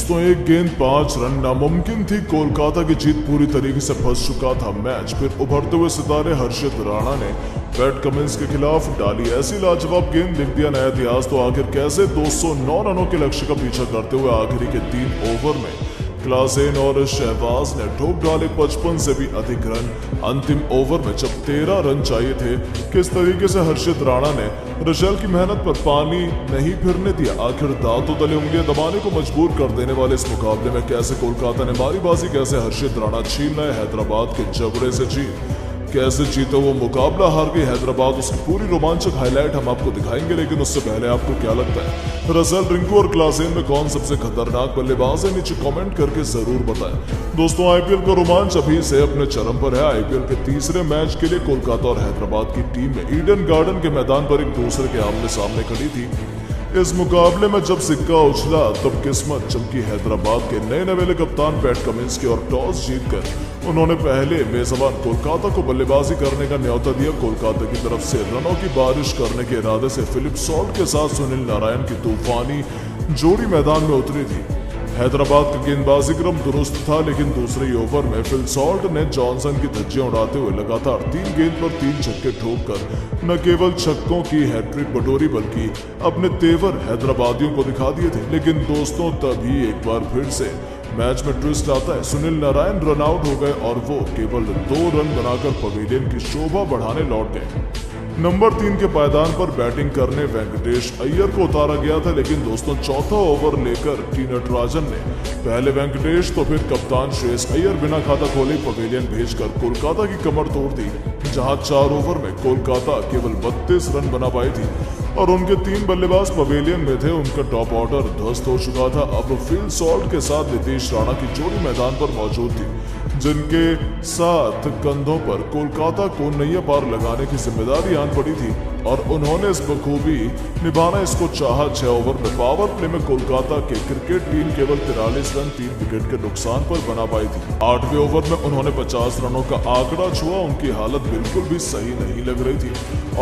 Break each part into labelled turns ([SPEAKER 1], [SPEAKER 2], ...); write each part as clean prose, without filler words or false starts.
[SPEAKER 1] दोस्तों एक गेंद 5 रन नामुमकिन थी। कोलकाता की जीत पूरी तरीके से फंस चुका था मैच। फिर उभरते हुए सितारे हर्षित राणा ने पैट कमिंस के खिलाफ डाली ऐसी लाजवाब गेंद, लिख दिया नया इतिहास। तो आखिर कैसे 209 रनों के लक्ष्य का पीछा करते हुए आखिरी के 3 ओवर में क्लासेन और शहबाज ने ठोक डाले 55 से भी अधिक रन। अंतिम ओवर में जब 13 रन चाहिए थे, किस तरीके से हर्षित राणा ने रसेल की मेहनत पर पानी नहीं फिरने दिया। आखिर दांतों तले उंगलियां दबाने को मजबूर कर देने वाले इस मुकाबले में कैसे कोलकाता ने बारीबाजी, कैसे हर्षित राणा छीन रहे हैदराबाद के जबड़े से जीत, कैसे जीते वो मुकाबला, हार गई हैदराबाद, उसकी पूरी रोमांचक हाईलाइट हम आपको दिखाएंगे। लेकिन उससे पहले आपको क्या लगता है, रसेल, रिंकू और क्लासेन में कौन सबसे खतरनाक बल्लेबाज है? नीचे कमेंट करके जरूर बताएं। दोस्तों आईपीएल का रोमांच अभी से अपने चरम पर है। आईपीएल के तीसरे मैच के लिए कोलकाता और हैदराबाद की टीम में ईडन गार्डन के मैदान पर एक दूसरे के आमने सामने खड़ी थी। इस मुकाबले में जब सिक्का उछला तब किस्मत चमकी हैदराबाद के नए नवेले कप्तान पैट कमिंस की, और टॉस जीतकर उन्होंने पहले मेजबान कोलकाता को बल्लेबाजी करने का न्योता दिया। कोलकाता की तरफ से रनों की बारिश करने के इरादे से फिलिप सॉल्ट के साथ सुनील नारायण की तूफानी जोड़ी मैदान में उतरी थी। हैदराबाद का गेंदबाजी क्रम दुरुस्त था, लेकिन दूसरे ओवर में फिल सॉल्ट ने जॉनसन की धज्जियां उड़ाते हुए लगातार 3 गेंद पर 3 छक्के ठोककर न केवल छक्कों की हैट्रिक बटोरी बल्कि अपने तेवर हैदराबादियों को दिखा दिए थे। लेकिन दोस्तों तभी एक बार फिर से मैच में ट्विस्ट आता है। सुनील नारायण रन आउट हो गए और वो केवल 2 रन बनाकर पवेलियन की शोभा बढ़ाने लौट गए। नंबर 3 के पायदान पर बैटिंग करने वेंकटेश अय्यर को उतारा गया था, लेकिन दोस्तों चौथा ओवर लेकर टी नटराजन ने पहले वेंकटेश तो फिर कप्तान श्रेयस अय्यर बिना खाता खोले पवेलियन भेजकर कोलकाता की कमर तोड़ दी। जहां 4 ओवर में कोलकाता केवल 32 रन बना पाई थी और उनके 3 बल्लेबाज पवेलियन में थे। उनका टॉप ऑर्डर ध्वस्त हो चुका था। अब फिल सॉल्ट के साथ नीतीश राणा की जोड़ी मैदान पर मौजूद थी, जिनके साथ कंधों पर कोलकाता को नैया पार लगाने की जिम्मेदारी आन पड़ी थी और उन्होंने इस बखूबी निभाना इसको चाहा। 6 ओवर में पावर प्ले में कोलकाता के क्रिकेट टीम केवल 43 रन 3 विकेट के नुकसान पर बना पाई थी। 8वें ओवर में उन्होंने 50 रनों का आंकड़ा छुआ। उनकी हालत बिल्कुल भी सही नहीं लग रही थी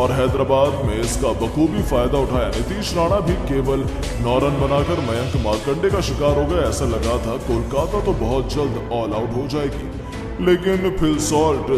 [SPEAKER 1] और हैदराबाद में इसका बखूबी फायदा उठाया। नीतीश राणा भी केवल 9 रन बनाकर मयंक मार्कंडे का शिकार हो गए। ऐसा लगा था कोलकाता तो बहुत जल्द ऑल आउट हो जाएगी, लेकिन फिल सॉल्ट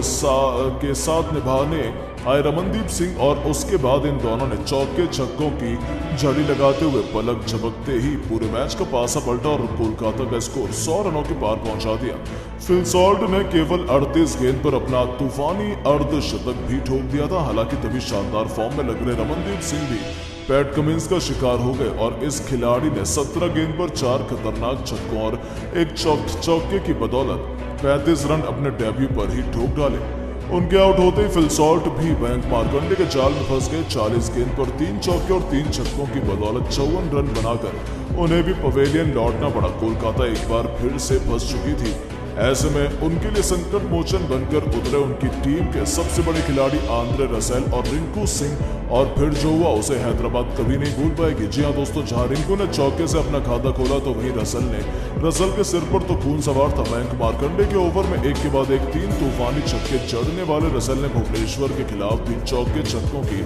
[SPEAKER 1] के साथ निभाने आए रमनदीप सिंह और उसके बाद इन दोनों ने चौके छक्कों की झड़ी लगाते हुए पलक झपकते ही पूरे मैच का पासा पलटा और कोलकाता का स्कोर 100 रनों के पार पहुंचा दिया। फिल सॉल्ट ने केवल 38 गेंद पर अपना तूफानी अर्धशतक भी ठोक दिया था। हालांकि तभी शानदार फॉर्म में लग रहे रमनदीप सिंह भी पैट कमिंस का शिकार हो गए और इस खिलाड़ी ने 17 गेंद पर 4 खतरनाक छक्कों और एक चौके की बदौलत 35 रन अपने डेब्यू पर ही ठोक डाले। उनके आउट होते ही फिल सॉल्ट भी मयंक मार्कंडे के जाल में फंस गए। 40 गेंद पर 3 चौके और 3 छक्कों की बदौलत 54 रन बनाकर उन्हें भी पवेलियन लौटना पड़ा। कोलकाता एक बार फिर से फंस चुकी थी। ऐसे में उनके लिए संकट मोचन बनकर उतरे उनकी टीम के सबसे बड़े खिलाड़ी आंद्रे रसेल और रिंकू सिंह, और फिर जो हुआ उसे हैदराबाद कभी नहीं भूल पाएगी। जी हाँ दोस्तों, जहां रिंकू ने चौके से अपना खाता खोला तो वहीं रसेल के सिर पर तो खून सवार था। मयंक मार्कंडे के ओवर में एक के बाद एक 3 तूफानी छक्के जड़ने वाले रसेल ने भुवनेश्वर के खिलाफ भी चौके छक्कों की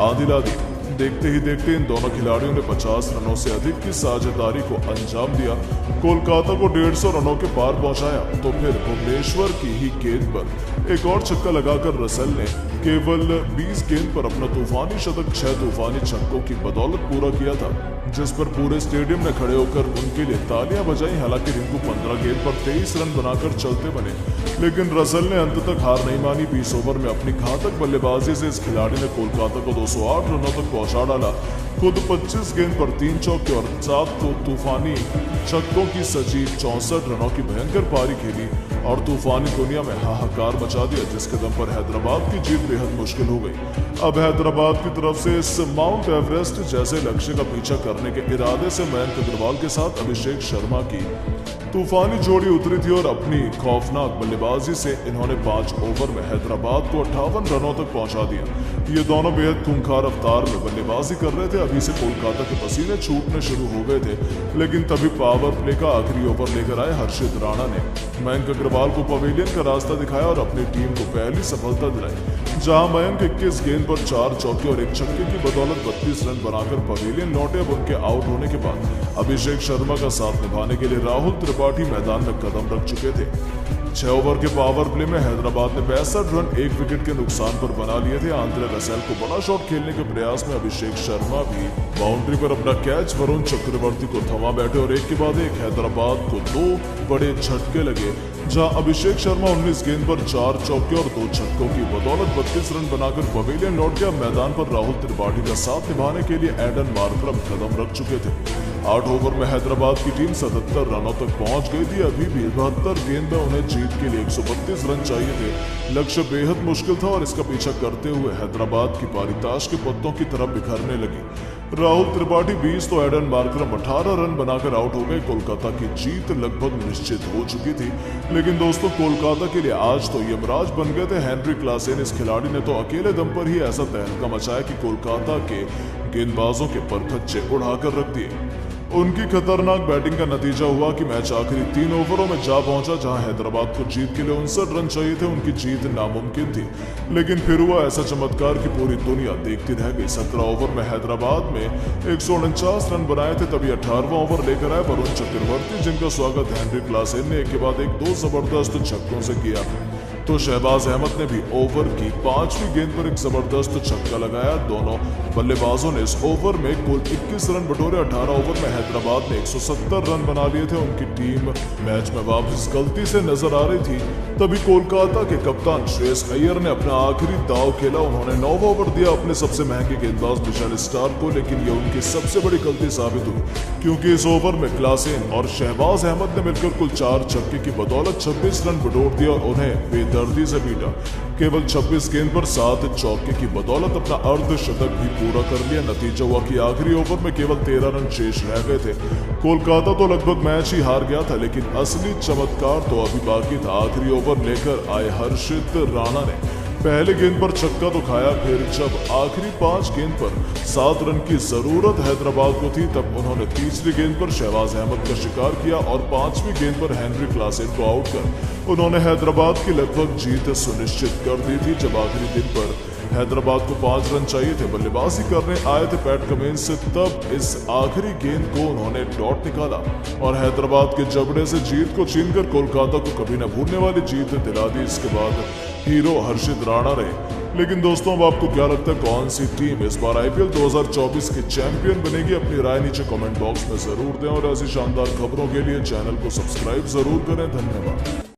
[SPEAKER 1] आंधी ला दी। देखते ही देखते इन दोनों खिलाड़ियों ने 50 रनों से अधिक की साझेदारी को अंजाम दिया, कोलकाता को 150 रनों के पार पहुंचाया। तो फिर भुवनेश्वर की ही गेंद पर एक और छक्का लगाकर रसेल ने केवल 20 गेंद पर अपना तूफानी शतक 6 तूफानी छक्कों की बदौलत पूरा किया था, जिस पर पूरे स्टेडियम ने खड़े होकर उनके लिए तालियां बजाई। हालांकि रिंकू 15 गेंद पर 23 रन बनाकर चलते बने, लेकिन रसेल ने अंत तक हार नहीं मानी। 20 ओवर में अपनी घातक बल्लेबाजी से इस खिलाड़ी ने कोलकाता को 208 रनों तक पहुंचा डाला। खुद 25 गेंद पर 3 चौके और 7 तूफानी छक्कों की सजीव 64 रनों की भयंकर पारी खेली और तूफानी दुनिया में हाहाकार मचा दिया, जिसके दम पर हैदराबाद की जीत बेहद मुश्किल हो गई। अब हैदराबाद की तरफ से इस माउंट एवरेस्ट जैसे लक्ष्य का पीछा करने के इरादे से मयंक अग्रवाल के साथ अभिषेक शर्मा की तूफानी जोड़ी उतरी थी और अपनी खौफनाक बल्लेबाजी से इन्होंने 5 ओवर में हैदराबाद को 58 रनों तक पहुंचा दिया। ये दोनों बेहद खूंखार अवतार में बल्लेबाजी कर रहे थे। अभी से कोलकाता के पसीने छूटने शुरू हो गए थे, लेकिन तभी पावर प्ले का आखिरी ओवर लेकर आए हर्षित राणा ने मयंक अग्रवाल को पवेलियन का रास्ता दिखाया और अपनी टीम को पहली सफलता दिलाई। जहां मयंक 21 गेंद पर 4 चौके और 1 छक्के की बदौलत 32 रन बनाकर पवेलियन लौटे। अब उनके आउट होने के बाद अभिषेक शर्मा का साथ निभाने के लिए राहुल त्रिपाठी मैदान में कदम रख चुके थे। 6 ओवर के पावर प्ले में हैदराबाद ने 65 रन 1 विकेट के नुकसान पर बना लिए थे। आंद्रे रसेल को बड़ा शॉट खेलने के प्रयास में अभिषेक शर्मा भी बाउंड्री पर अपना कैच वरुण चक्रवर्ती को थमा बैठे और एक के बाद एक हैदराबाद को 2 बड़े झटके लगे, जहां अभिषेक शर्मा 19 गेंद पर 4 चौके और 2 छक्कों की बदौलत 32 रन बनाकर पवेलियन लौट गया। मैदान पर राहुल त्रिपाठी का साथ निभाने के लिए एडन मार्करम कदम रख चुके थे। 8 ओवर में हैदराबाद की टीम 77 रनों तक पहुंच गई थी। अभी भी 72 गेंद में उन्हें जीत के लिए 132 रन चाहिए थे। लक्ष्य बेहद मुश्किल था और इसका पीछा करते हुए हैदराबाद की पारी ताश के पत्तों की तरफ बिखरने लगी। राहुल त्रिपाठी 20 तो एडन मार्करम 18 रन बनाकर आउट हो गए। कोलकाता की जीत लगभग निश्चित हो चुकी थी, लेकिन दोस्तों कोलकाता के लिए आज तो यमराज बन गए थे हेनरी क्लासेन। इस खिलाड़ी ने तो अकेले दम पर ही ऐसा तहलका मचाया कि कोलकाता के गेंदबाजों के परखच्चे उड़ाकर रख दिए। उनकी खतरनाक बैटिंग का नतीजा हुआ कि मैच आखिरी 3 ओवरों में जा पहुंचा, जहां हैदराबाद को जीत के लिए 59 रन चाहिए थे। उनकी जीत नामुमकिन थी, लेकिन फिर हुआ ऐसा चमत्कार कि पूरी दुनिया देखती रह गई। 17 ओवर में हैदराबाद में 149 रन बनाए थे। तभी 18वां ओवर लेकर आए वरुण चक्रवर्ती, जिनका स्वागत हेनरी क्लासेन ने एक के बाद एक 2 जबरदस्त छक्कों से किया। तो शहबाज अहमद ने भी ओवर की 5वीं गेंद पर एक जबरदस्त छक्का लगाया। दोनों बल्लेबाजों ने इस ओवर में कुल 21 रन बटोरे। 18 ओवर में हैदराबाद ने 170 रन बना लिए थे। उनकी टीम मैच में वापस गलती से नजर आ रही थी। तभी कोलकाता के कप्तान श्रेयस अय्यर ने अपना आखिरी दाव खेला। उन्होंने 9 ओवर दिया अपने सबसे महंगे गेंदबाज मिशेल स्टार्क को, लेकिन यह उनकी सबसे बड़ी गलती साबित हुई, क्योंकि इस ओवर में क्लासेन और शहबाज अहमद ने मिलकर कुल 4 छक्के की बदौलत 26 रन बटोर दिया और उन्हें बेदर्दी से पीटा। केवल 26 गेंद पर 7 चौके की बदौलत अपना अर्धशतक भी पूरा कर लिया। नतीजा हुआ कि आखिरी ओवर में केवल 13 रन शेष रह गए थे। कोलकाता तो लगभग मैच ही हार गया था, लेकिन असली चमत्कार तो अभी बाकी था। आखिरी ओवर लेकर आए हर्षित राणा ने पहले गेंद पर छक्का तो खाया, फिर जब आखिरी 5 गेंद पर 7 रन की जरूरत हैदराबाद को थी, तब उन्होंने तीसरी गेंद पर शहबाज अहमद का शिकार किया और 5वीं गेंद पर हेनरी क्लासेन को आउट कर उन्होंने हैदराबाद की लगभग जीत सुनिश्चित कर दी थी। जब आखिरी दिन पर हैदराबाद को 5 रन चाहिए थे, बल्लेबाजी करने आए थे पैट कमिंस, तब इस आखिरी गेंद को उन्होंने डॉट निकाला और हैदराबाद के जबड़े से जीत को छीनकर कोलकाता को कभी न भूलने वाली जीत दिला दी। इसके बाद हीरो हर्षित राणा रहे। लेकिन दोस्तों, अब आपको क्या लगता है कौन सी टीम इस बार IPL 2024 की चैंपियन बनेगी? अपनी राय नीचे कमेंट बॉक्स में जरूर दें और ऐसी शानदार खबरों के लिए चैनल को सब्सक्राइब जरूर करें। धन्यवाद।